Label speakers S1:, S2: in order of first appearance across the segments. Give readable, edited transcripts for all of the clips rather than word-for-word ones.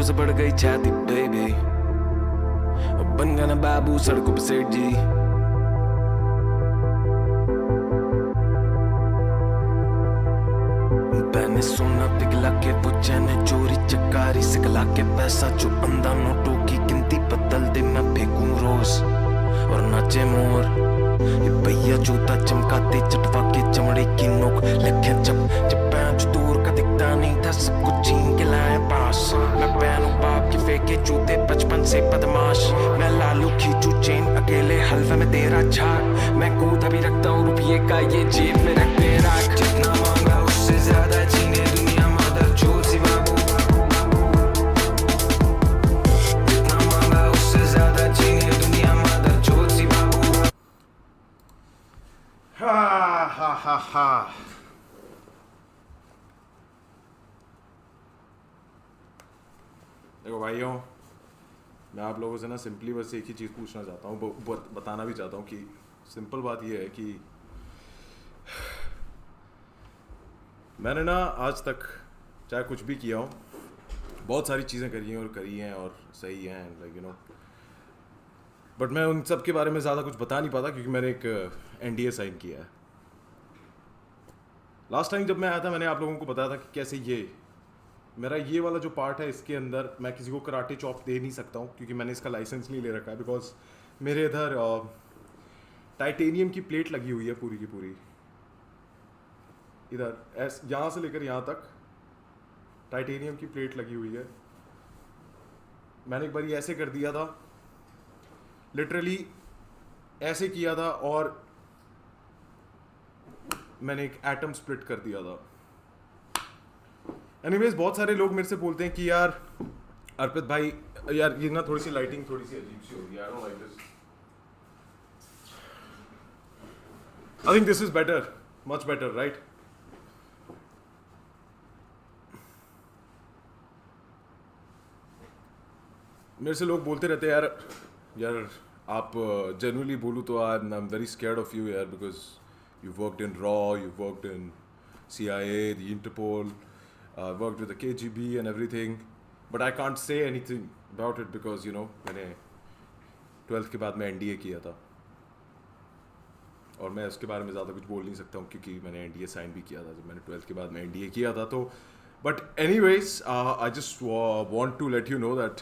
S1: बच्चों से बढ़ गई छाती बेबी, बन गया ना बाबू सड़कों पे सेठ जी। मैंने सोना पिघला के वो चैने चोरी चकारी सिखला के पैसा जो अंधा नोटों की गिनती बदल दे मैं फेंकूं रोज और नाचे मोर। ये भैया जूता चमकाते चटवा के चमड़े की नोक लिखे जब पैंच दूर का दिखता नहीं था सब कुछ छीन के लाए पास। मैं पहनूं बाप के फेंके जूते बचपन से बदमाश, मैं लालू खींचू चेन अकेले हलवे में तेरा छाट। मैं कूद अभी रखता हूँ रुपये का ये जेब में रख दे राख। जितना मांगा उससे ज्यादा जीने दुनिया मदर चोर सी बाबू, जितना मांगा उससे ज्यादा जीने दुनिया मदर चोर सी बाबू।
S2: हा हा हा हा। देखो भाइयों, मैं आप लोगों से ना सिंपली बस एक ही चीज़ पूछना चाहता हूँ, बताना भी चाहता हूँ कि सिंपल बात ये है कि मैंने ना आज तक चाहे कुछ भी किया हो, बहुत सारी चीज़ें करी हैं और सही हैं, लाइक यू नो, बट मैं उन सब के बारे में ज़्यादा कुछ बता नहीं पाता क्योंकि मैंने एक NDA साइन किया है। लास्ट टाइम जब मैं आया था मैंने आप लोगों को बताया था कि कैसे मेरा ये वाला जो पार्ट है इसके अंदर मैं किसी को कराटे चॉप दे नहीं सकता हूँ क्योंकि मैंने इसका लाइसेंस नहीं ले रखा है, बिकॉज मेरे इधर टाइटेनियम की प्लेट लगी हुई है पूरी की पूरी, इधर यहाँ से लेकर यहाँ तक टाइटेनियम की प्लेट लगी हुई है। मैंने एक बार ये ऐसे कर दिया था, लिटरली ऐसे किया था और मैंने एक एटम स्प्लिट कर दिया था। एनीवेज बहुत सारे लोग मेरे से बोलते हैं कि यार अर्पित भाई यार ये ना थोड़ी सी लाइटिंग थोड़ी सी अजीब सी हो गई, I don't like this, I think this is better, much better, right? मेरे से लोग बोलते रहते हैं यार आप जनरली बोलूँ तो I am very scared of you यार, बिकॉज यू वर्कड इन रॉ, you worked in CIA, the Interpol, worked with the KGB and everything, but I can't say anything about it because you know मैंने 12th के बाद मैं NDA किया था और मैं उसके बारे में ज़्यादा कुछ बोल नहीं सकता हूँ क्योंकि मैंने NDA साइन भी किया था जब मैंने 12th के बाद में NDA किया था। तो but anyways I just want to let you know that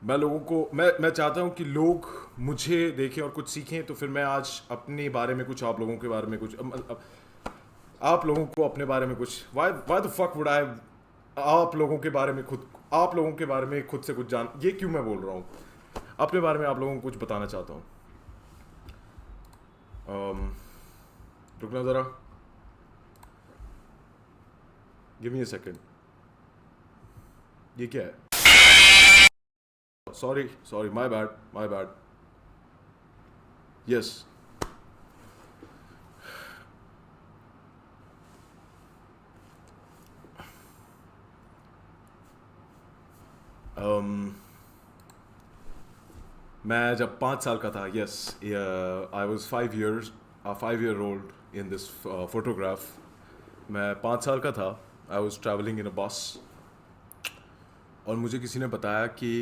S2: मैं लोगों को मैं चाहता हूँ कि लोग मुझे देखें और कुछ सीखें, तो फिर मैं आज अपने बारे में कुछ, आप लोगों के बारे में कुछ, आप लोगों को अपने बारे में कुछ, why the fuck would I आप लोगों के बारे में खुद से कुछ जान, ये क्यों मैं बोल रहा हूँ, अपने बारे में आप लोगों को कुछ बताना चाहता हूँ। रुकना ज़रा, गिव मी अ सेकेंड। ये क्या है? Sorry, my bad. Yes. मैं जब 5 साल का था, yes, I was 5 year old in this photograph. मैं 5 साल का था, I was traveling in a bus और मुझे किसी ने बताया कि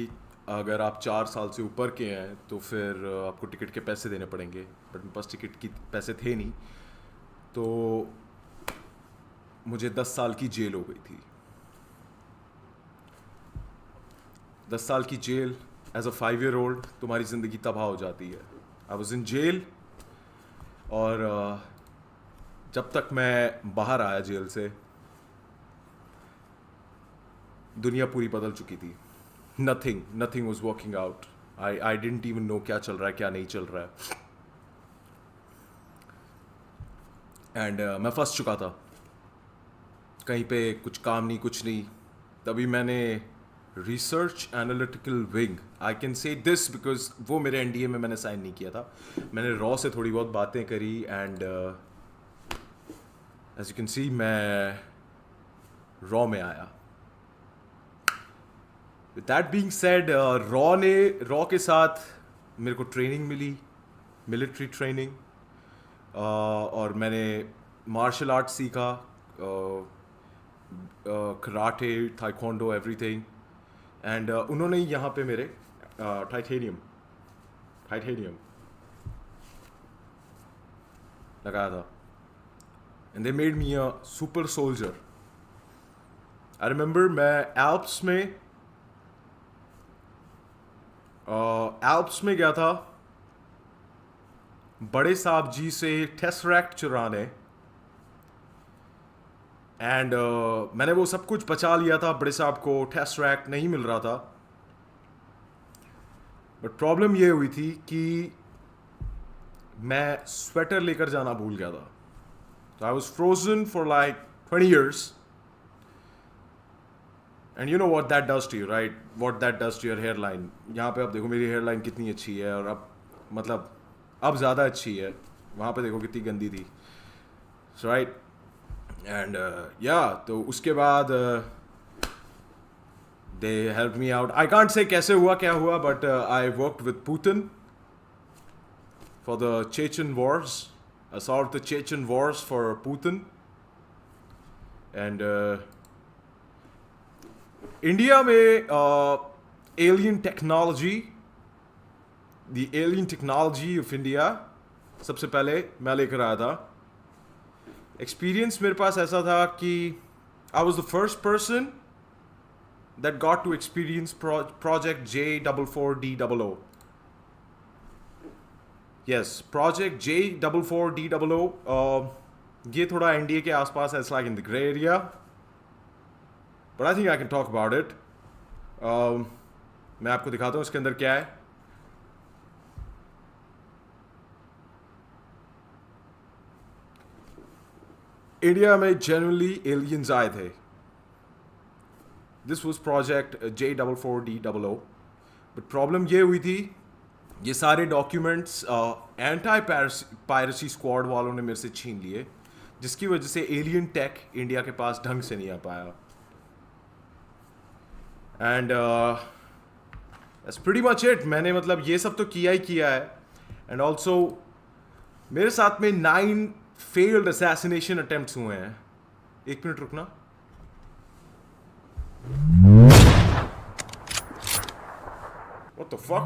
S2: अगर आप 4 साल से ऊपर के हैं तो फिर आपको टिकट के पैसे देने पड़ेंगे, बट मेरे पास टिकट की पैसे थे नहीं, तो मुझे 10 साल की जेल हो गई थी। 10 साल की jail as a 5 year old, तुम्हारी ज़िंदगी तबाह हो जाती है। आई वॉज इन जेल और जब तक मैं बाहर आया जेल से दुनिया पूरी बदल चुकी थी। Nothing was working out. I didn't even know क्या चल रहा है क्या नहीं चल रहा है, एंड मैं फंस चुका था कहीं पे, कुछ काम नहीं कुछ नहीं। तभी मैंने research analytical wing, I can say this because वो मेरे NDA में मैंने साइन नहीं किया था, मैंने रॉ से थोड़ी बहुत बातें करी and as you can see मैं रॉ में आया। With that being said, Raw के साथ मेरे को ट्रेनिंग मिली, मिलिट्री ट्रेनिंग, और मैंने मार्शल आर्ट सीखा, कराटे, ताइक्वांडो, एवरीथिंग. एंड उन्होंने यहाँ पे मेरे टाइटेनियम लगाया था. And they made me a super soldier. I remember मैं एल्प्स में गया था बड़े साहब जी से टेसरैक्ट चुराने. एंड मैंने वो सब कुछ बचा लिया था. बड़े साहब को टेसरैक्ट नहीं मिल रहा था. बट प्रॉब्लम ये हुई थी कि मैं स्वेटर लेकर जाना भूल गया था. तो I was frozen for like 20 years. And you know what that does to you, right? What that does to your hairline. यहाँ पे अब देखो मेरी हेयर लाइन कितनी अच्छी है, और अब मतलब अब ज़्यादा अच्छी है. वहाँ पे देखो कितनी गंदी थी. सो राइट. एंड या तो उसके बाद they help me out. I can't say कैसे हुआ क्या हुआ, but I worked with Putin for the Chechen wars. I solved the Chechen wars for Putin. And India में alien technology, the alien technology of India सबसे पहले मैं लेकर आया था. एक्सपीरियंस मेरे पास ऐसा था कि I was the first person that got to experience project J44D00. Yes, project J44D00. ये थोड़ा एनडीए के आसपास है. It's like in the grey area, but I think I can talk about it. मैं आपको दिखाता हूँ इसके अंदर क्या है. इंडिया में जनरली एलियंस आए थे. This was project J44D00. But problem ये हुई थी, ये सारे डॉक्यूमेंट्स एंटी पायरेसी स्क्वाड वालों ने मेरे से छीन लिए, जिसकी वजह से एलियन टेक इंडिया के पास ढंग से नहीं आ पाया. And that's pretty much it. मैंने मतलब ये सब तो किया ही किया है. एंड ऑल्सो मेरे साथ में 9 फेल्ड असैसिनेशन अटेम्प्ट्स हुए हैं. एक मिनट रुकना. What the fuck?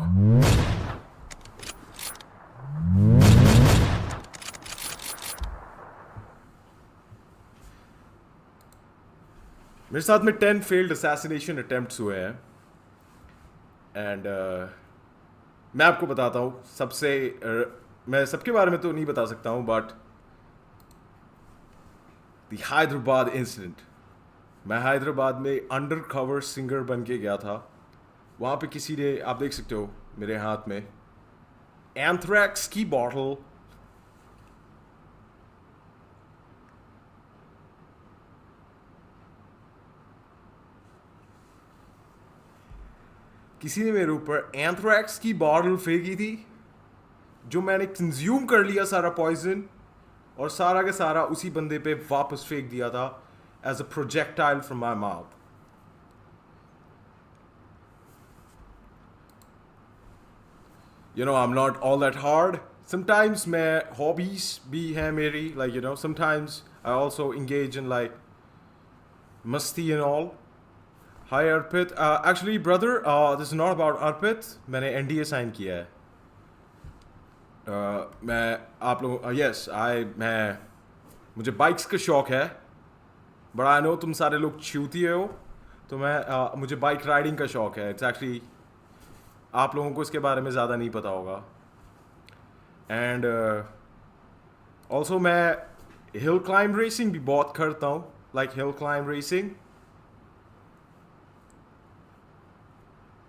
S2: मेरे साथ में 10 फेल्ड असैसिनेशन अटेम्प्ट्स हुए हैं. एंड मैं आपको बताता हूँ सबसे मैं सबके बारे में तो नहीं बता सकता हूँ, बट द हैदराबाद इंसिडेंट. मैं हैदराबाद में अंडर कवर सिंगर बन के गया था. वहाँ पे किसी ने, आप देख सकते हो मेरे हाथ में, एंथ्रैक्स की बॉटल, किसी ने मेरे ऊपर एंथ्रैक्स की बॉटल फेंकी थी, जो मैंने कंज्यूम कर लिया सारा पॉइजन, और सारा का सारा उसी बंदे पे वापस फेंक दिया था as a projectile from my mouth. You know, I'm not all that hard. Sometimes my hobbies be hai meri, like, you know, sometimes I also engage in like masti and all. Hi Arpit. Actually, brother, this is not about Arpit. मैंने NDA sign किया है. मैं आप लोग yes, मुझे bikes का शौक है, but I know तुम सारे लोग छूतिए हो, तो मुझे बाइक राइडिंग का शौक है. It's actually आप लोगों को इसके बारे में ज़्यादा नहीं पता होगा. एंड ऑल्सो मैं हिल क्लाइंब रेसिंग भी बहुत करता हूँ, लाइक हिल क्लाइंब रेसिंग.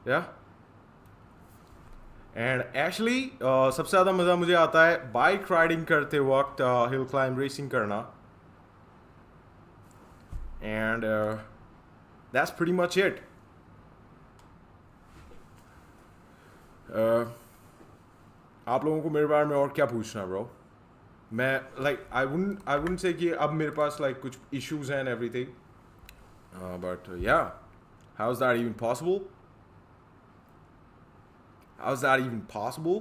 S2: या एंड एक्चुअली सबसे ज़्यादा मज़ा मुझे आता है बाइक राइडिंग करते वक्त हिल क्लाइंब रेसिंग करना. And that's pretty much it. आप लोगों को मेरे बारे में और क्या पूछना है ब्रो? मैं लाइक आई वुडंट से कि अब मेरे पास लाइक कुछ इश्यूज हैं and everything, but yeah, how is that even possible? How is that even possible?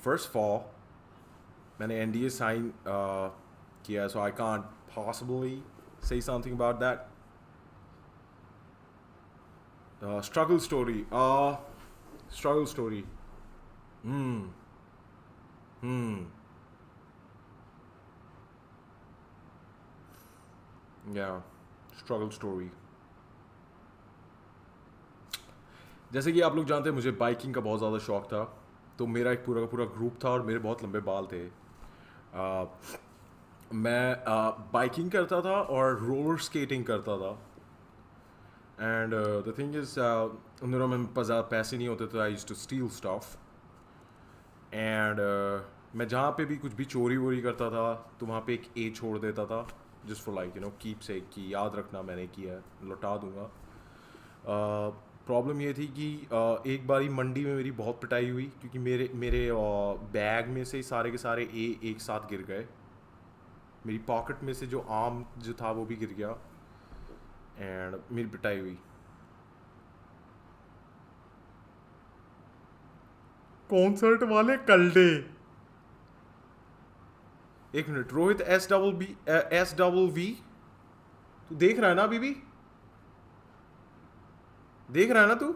S2: First of all, मैंने NDA साइन किया, so I can't possibly say something about that. Struggle story. Struggle story. Yeah, struggle story. जैसे कि आप लोग जानते हैं मुझे biking का बहुत ज़्यादा शौक था, तो मेरा एक पूरा का पूरा ग्रुप था और मेरे बहुत लंबे बाल थे. मैं बाइकिंग करता था और रोलर स्केटिंग करता था. एंड द थिंग इज़ उन दिनों में मेरे पास ज़्यादा पैसे नहीं होते, तो I used to steal stuff. And मैं जहाँ पे भी कुछ भी चोरी वोरी करता था तो वहाँ पे एक ए छोड़ देता था, जस्ट फॉर लाइक कीप से कि याद रखना मैंने किया है, लौटा दूंगा. प्रॉब्लम ये थी कि एक बारी मंडी में मेरी बहुत पिटाई हुई क्योंकि मेरे मेरे बैग में से सारे के सारे ए एक साथ गिर गए. मेरी पॉकेट में से जो आम जो था वो भी गिर गया एंड मेरी पिटाई हुई. कॉन्सर्ट वाले कल्डे. एक मिनट, रोहित SWV तू देख रहा है ना अभी भी? देख रहा है ना तू?